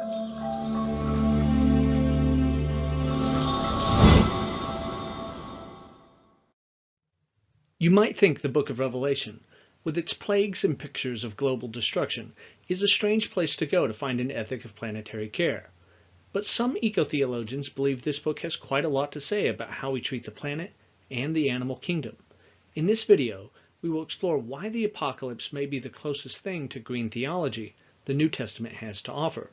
You might think the Book of Revelation, with its plagues and pictures of global destruction, is a strange place to go to find an ethic of planetary care. But some eco-theologians believe this book has quite a lot to say about how we treat the planet and the animal kingdom. In this video, we will explore why the apocalypse may be the closest thing to green theology the New Testament has to offer.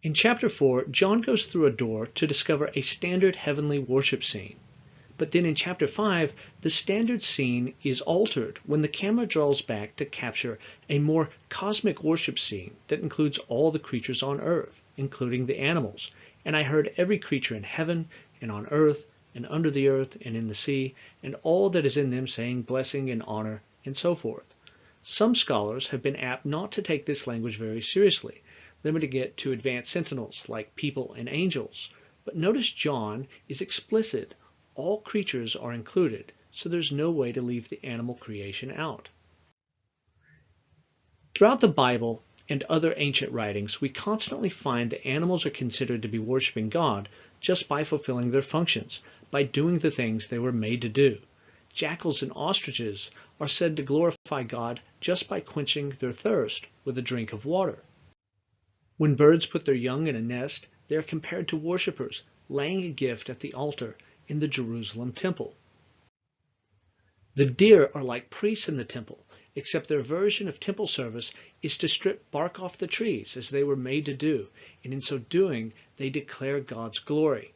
In chapter 4, John goes through a door to discover a standard heavenly worship scene. But then in chapter 5, the standard scene is altered when the camera draws back to capture a more cosmic worship scene that includes all the creatures on earth, including the animals. And I heard every creature in heaven and on earth and under the earth and in the sea, and all that is in them saying blessing and honor and so forth. Some scholars have been apt not to take this language very seriously, limiting it to advanced sentinels like people and angels. But notice John is explicit. All creatures are included, so there's no way to leave the animal creation out. Throughout the Bible and other ancient writings, we constantly find that animals are considered to be worshiping God just by fulfilling their functions, by doing the things they were made to do. Jackals and ostriches are said to glorify God just by quenching their thirst with a drink of water. When birds put their young in a nest, they are compared to worshippers laying a gift at the altar in the Jerusalem temple. The deer are like priests in the temple, except their version of temple service is to strip bark off the trees as they were made to do, and in so doing they declare God's glory.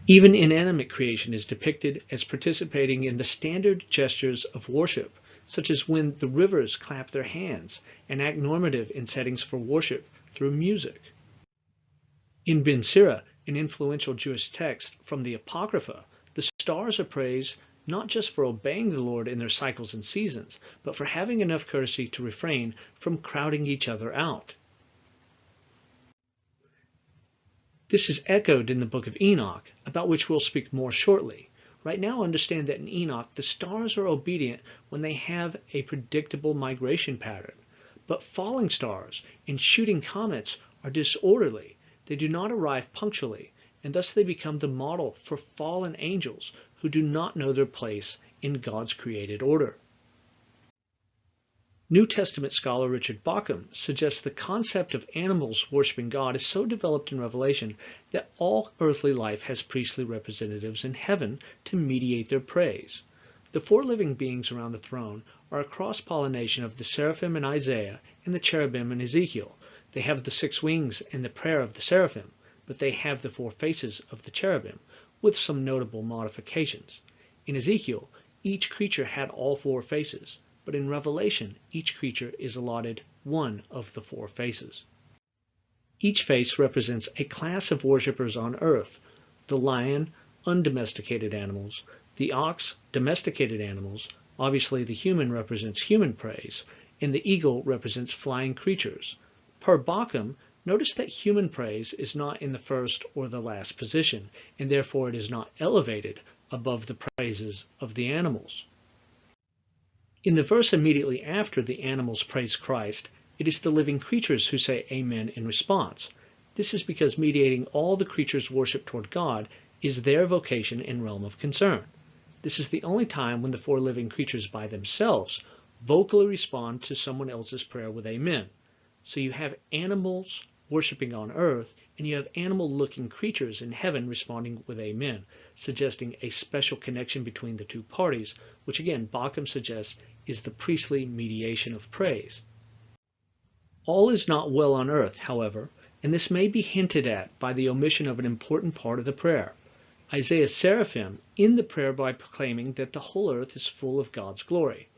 Even inanimate creation is depicted as participating in the standard gestures of worship, such as when the rivers clap their hands and act normative in settings for worship through music. In Ben Sira, an influential Jewish text from the Apocrypha, the stars are praised not just for obeying the Lord in their cycles and seasons, but for having enough courtesy to refrain from crowding each other out. This is echoed in the Book of Enoch, about which we'll speak more shortly. Right now, understand that in Enoch, the stars are obedient when they have a predictable migration pattern. But falling stars and shooting comets are disorderly. They do not arrive punctually, and thus they become the model for fallen angels who do not know their place in God's created order. New Testament scholar Richard Bauckham suggests the concept of animals worshiping God is so developed in Revelation that all earthly life has priestly representatives in heaven to mediate their praise. The four living beings around the throne are a cross-pollination of the seraphim in Isaiah and the cherubim in Ezekiel. They have the 6 wings and the prayer of the seraphim, but they have the 4 faces of the cherubim, with some notable modifications. In Ezekiel, each creature had all 4 faces, but in Revelation, each creature is allotted one of the 4 faces. Each face represents a class of worshippers on earth: the lion, undomesticated animals; the ox, domesticated animals; obviously the human represents human praise, and the eagle represents flying creatures. Per Bauckham, notice that human praise is not in the first or the last position, and therefore it is not elevated above the praises of the animals. In the verse immediately after the animals praise Christ, it is the living creatures who say Amen in response. This is because mediating all the creatures' worship toward God is their vocation and realm of concern. This is the only time when the 4 living creatures by themselves vocally respond to someone else's prayer with Amen. So you have animals worshiping on earth, and you have animal-looking creatures in heaven responding with Amen, suggesting a special connection between the 2 parties, which again Bauckham suggests is the priestly mediation of praise. All is not well on earth, however, and this may be hinted at by the omission of an important part of the prayer. Isaiah's seraphim end the prayer by proclaiming that the whole earth is full of God's glory.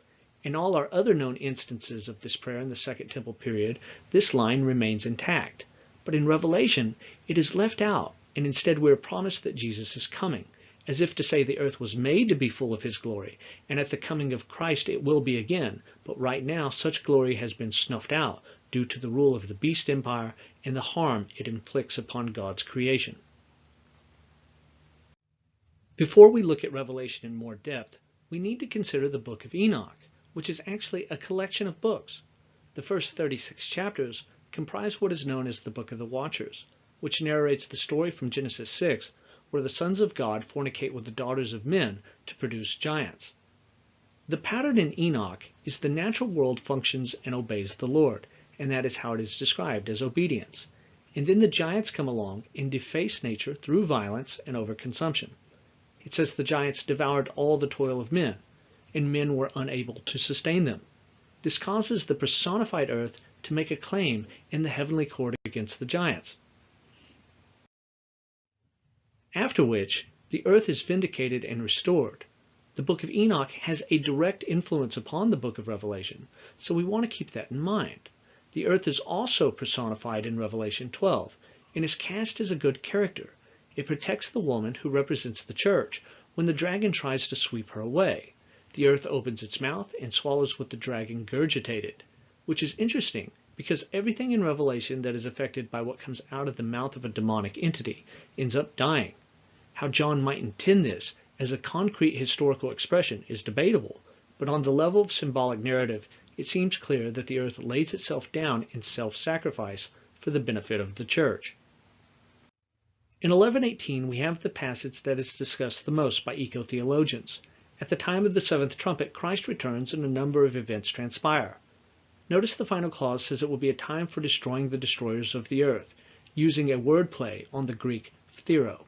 In all our other known instances of this prayer in the Second Temple period, this line remains intact. But in Revelation, it is left out, and instead we are promised that Jesus is coming, as if to say the earth was made to be full of his glory, and at the coming of Christ it will be again, but right now such glory has been snuffed out due to the rule of the beast empire and the harm it inflicts upon God's creation. Before we look at Revelation in more depth, we need to consider the Book of Enoch, which is actually a collection of books. The first 36 chapters comprise what is known as the Book of the Watchers, which narrates the story from Genesis 6, where the sons of God fornicate with the daughters of men to produce giants. The pattern in Enoch is the natural world functions and obeys the Lord, and that is how it is described, as obedience. And then the giants come along and deface nature through violence and overconsumption. It says the giants devoured all the toil of men, and men were unable to sustain them. This causes the personified earth to make a claim in the heavenly court against the giants. After which, the earth is vindicated and restored. The Book of Enoch has a direct influence upon the Book of Revelation, so we want to keep that in mind. The earth is also personified in Revelation 12 and is cast as a good character. It protects the woman who represents the church when the dragon tries to sweep her away. The earth opens its mouth and swallows what the dragon gurgitated, which is interesting because everything in Revelation that is affected by what comes out of the mouth of a demonic entity ends up dying. How John might intend this as a concrete historical expression is debatable, but on the level of symbolic narrative, it seems clear that the earth lays itself down in self-sacrifice for the benefit of the church. In 1118, we have the passage that is discussed the most by eco-theologians. At the time of the seventh trumpet, Christ returns and a number of events transpire. Notice the final clause says it will be a time for destroying the destroyers of the earth, using a wordplay on the Greek phthero.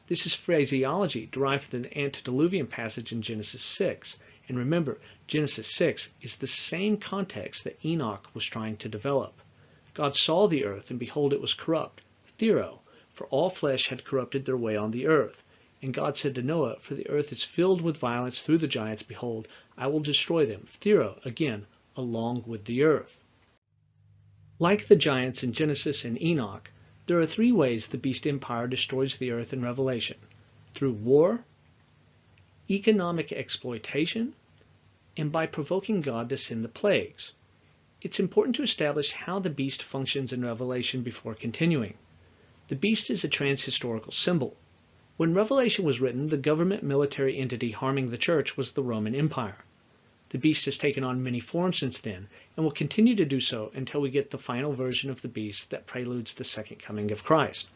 This is phraseology derived from the antediluvian passage in Genesis 6. And remember, Genesis 6 is the same context that Enoch was trying to develop. God saw the earth, and behold, it was corrupt, phthero, for all flesh had corrupted their way on the earth. And God said to Noah, for the earth is filled with violence through the giants, behold, I will destroy them, phthero, again, along with the earth. Like the giants in Genesis and Enoch, there are three ways the beast empire destroys the earth in Revelation: through war, economic exploitation, and by provoking God to send the plagues. It's important to establish how the beast functions in Revelation before continuing. The beast is a transhistorical symbol. When Revelation was written, the government military entity harming the church was the Roman Empire. The beast has taken on many forms since then, and will continue to do so until we get the final version of the beast that preludes the second coming of Christ.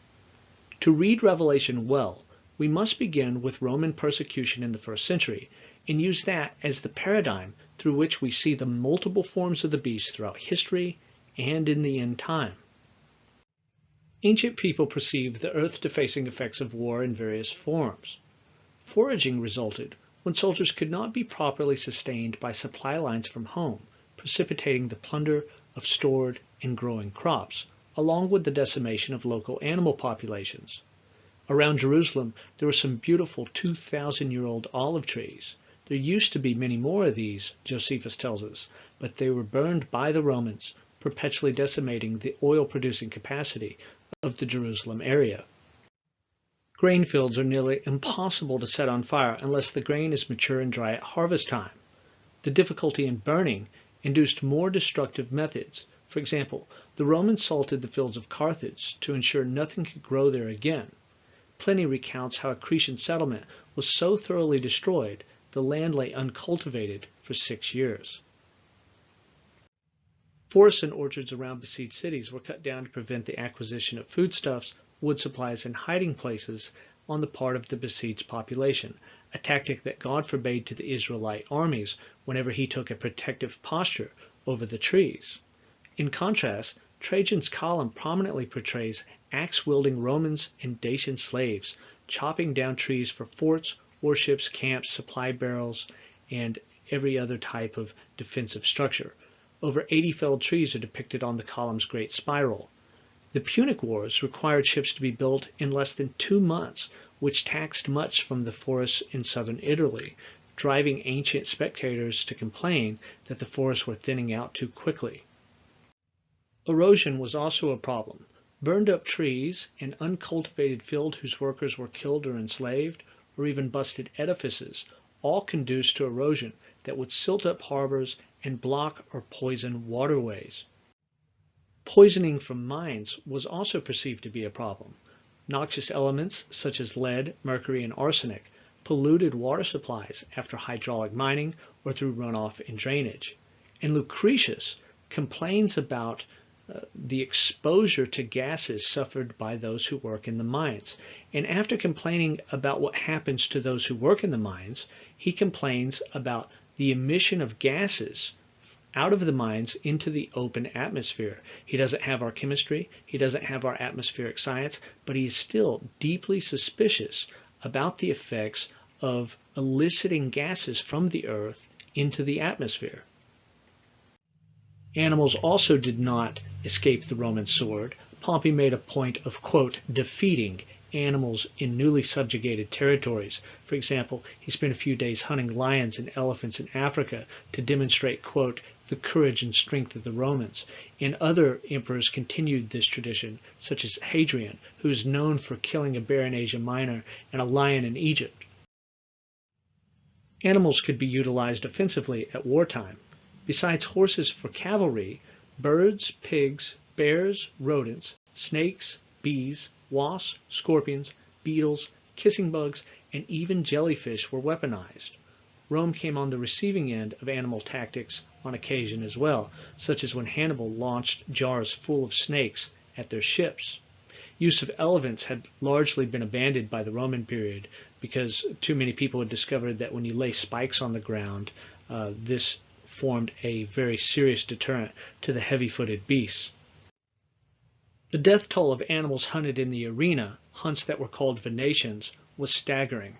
To read Revelation well, we must begin with Roman persecution in the first century, and use that as the paradigm through which we see the multiple forms of the beast throughout history and in the end time. Ancient people perceived the earth-defacing effects of war in various forms. Foraging resulted when soldiers could not be properly sustained by supply lines from home, precipitating the plunder of stored and growing crops, along with the decimation of local animal populations. Around Jerusalem, there were some beautiful 2,000-year-old olive trees. There used to be many more of these, Josephus tells us, but they were burned by the Romans, perpetually decimating the oil-producing capacity of the Jerusalem area. Grain fields are nearly impossible to set on fire unless the grain is mature and dry at harvest time. The difficulty in burning induced more destructive methods. For example, the Romans salted the fields of Carthage to ensure nothing could grow there again. Pliny recounts how a Cretan settlement was so thoroughly destroyed, the land lay uncultivated for 6 years. Forests and orchards around besieged cities were cut down to prevent the acquisition of foodstuffs, wood supplies, and hiding places on the part of the besieged population, a tactic that God forbade to the Israelite armies whenever he took a protective posture over the trees. In contrast, Trajan's column prominently portrays axe-wielding Romans and Dacian slaves chopping down trees for forts, warships, camps, supply barrels, and every other type of defensive structure. Over 80 felled trees are depicted on the column's great spiral. The Punic Wars required ships to be built in less than 2 months, which taxed much from the forests in southern Italy, driving ancient spectators to complain that the forests were thinning out too quickly. Erosion was also a problem. Burned up trees, an uncultivated field whose workers were killed or enslaved, or even busted edifices, all conduced to erosion that would silt up harbors and block or poison waterways. Poisoning from mines was also perceived to be a problem. Noxious elements such as lead, mercury, and arsenic polluted water supplies after hydraulic mining or through runoff and drainage. And Lucretius, complains about the exposure to gases suffered by those who work in the mines. And after complaining about what happens to those who work in the mines, he complains about the emission of gases out of the mines into the open atmosphere. He doesn't have our chemistry, he doesn't have our atmospheric science, but he is still deeply suspicious about the effects of eliciting gases from the earth into the atmosphere. Animals also did not escape the Roman sword. Pompey made a point of, quote, defeating animals in newly subjugated territories. For example, he spent a few days hunting lions and elephants in Africa to demonstrate, quote, the courage and strength of the Romans. And other emperors continued this tradition, such as Hadrian, who is known for killing a bear in Asia Minor and a lion in Egypt. Animals could be utilized offensively at wartime. Besides horses for cavalry, birds, pigs, bears, rodents, snakes, bees, wasps, scorpions, beetles, kissing bugs, and even jellyfish were weaponized. Rome came on the receiving end of animal tactics on occasion as well, such as when Hannibal launched jars full of snakes at their ships. Use of elephants had largely been abandoned by the Roman period because too many people had discovered that when you lay spikes on the ground, this formed a very serious deterrent to the heavy-footed beasts. The death toll of animals hunted in the arena, hunts that were called venations, was staggering.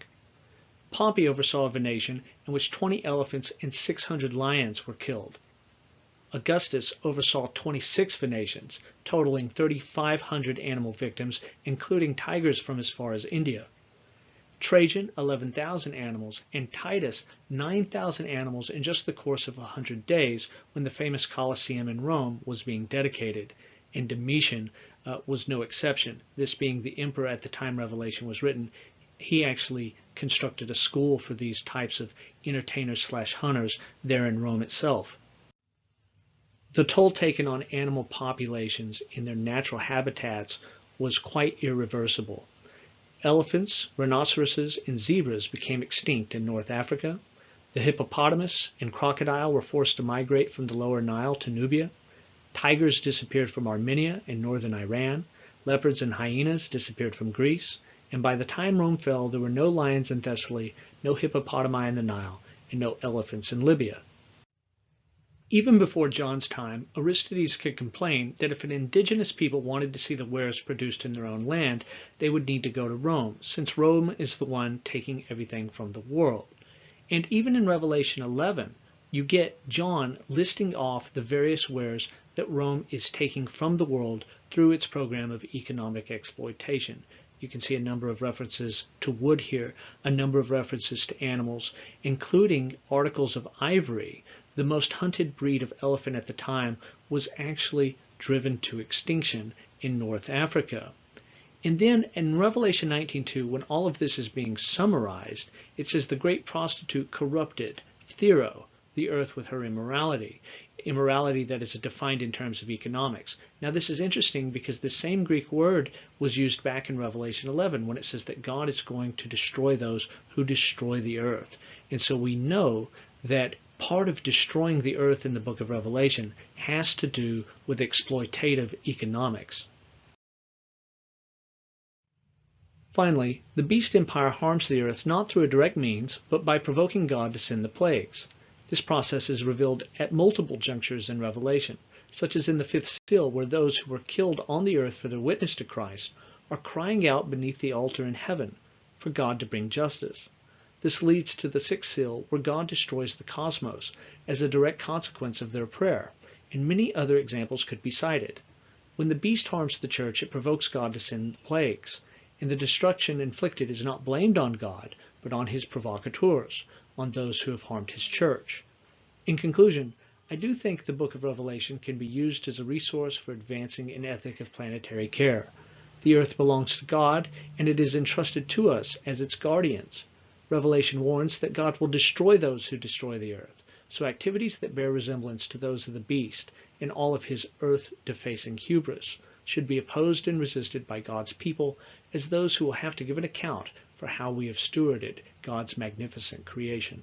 Pompey oversaw a venation in which 20 elephants and 600 lions were killed. Augustus oversaw 26 venations, totaling 3,500 animal victims, including tigers from as far as India. Trajan, 11,000 animals, and Titus, 9,000 animals in just the course of 100 days when the famous Colosseum in Rome was being dedicated. And Domitian was no exception. This being the emperor at the time Revelation was written, he actually constructed a school for these types of entertainers/hunters there in Rome itself. The toll taken on animal populations in their natural habitats was quite irreversible. Elephants, rhinoceroses, and zebras became extinct in North Africa. The hippopotamus and crocodile were forced to migrate from the lower Nile to Nubia. Tigers disappeared from Armenia and northern Iran. Leopards and hyenas disappeared from Greece. And by the time Rome fell, there were no lions in Thessaly, no hippopotami in the Nile, and no elephants in Libya. Even before John's time, Aristides could complain that if an indigenous people wanted to see the wares produced in their own land, they would need to go to Rome, since Rome is the one taking everything from the world. And even in Revelation 11, you get John listing off the various wares that Rome is taking from the world through its program of economic exploitation. You can see a number of references to wood here, a number of references to animals, including articles of ivory. The most hunted breed of elephant at the time was actually driven to extinction in North Africa. And then in Revelation 19:2, when all of this is being summarized, it says the great prostitute corrupted, Thero, the earth with her immorality. Immorality that is defined in terms of economics. Now this is interesting because the same Greek word was used back in Revelation 11 when it says that God is going to destroy those who destroy the earth. And so we know that part of destroying the earth in the book of Revelation has to do with exploitative economics. Finally, the beast empire harms the earth not through a direct means, but by provoking God to send the plagues. This process is revealed at multiple junctures in Revelation, such as in the fifth seal, where those who were killed on the earth for their witness to Christ are crying out beneath the altar in heaven for God to bring justice. This leads to the sixth seal, where God destroys the cosmos as a direct consequence of their prayer, and many other examples could be cited. When the beast harms the church, it provokes God to send plagues, and the destruction inflicted is not blamed on God, but on his provocateurs, on those who have harmed his church. In conclusion, I do think the book of Revelation can be used as a resource for advancing an ethic of planetary care. The earth belongs to God, and it is entrusted to us as its guardians. Revelation warns that God will destroy those who destroy the earth, so activities that bear resemblance to those of the beast and all of his earth-defacing hubris should be opposed and resisted by God's people as those who will have to give an account for how we have stewarded God's magnificent creation.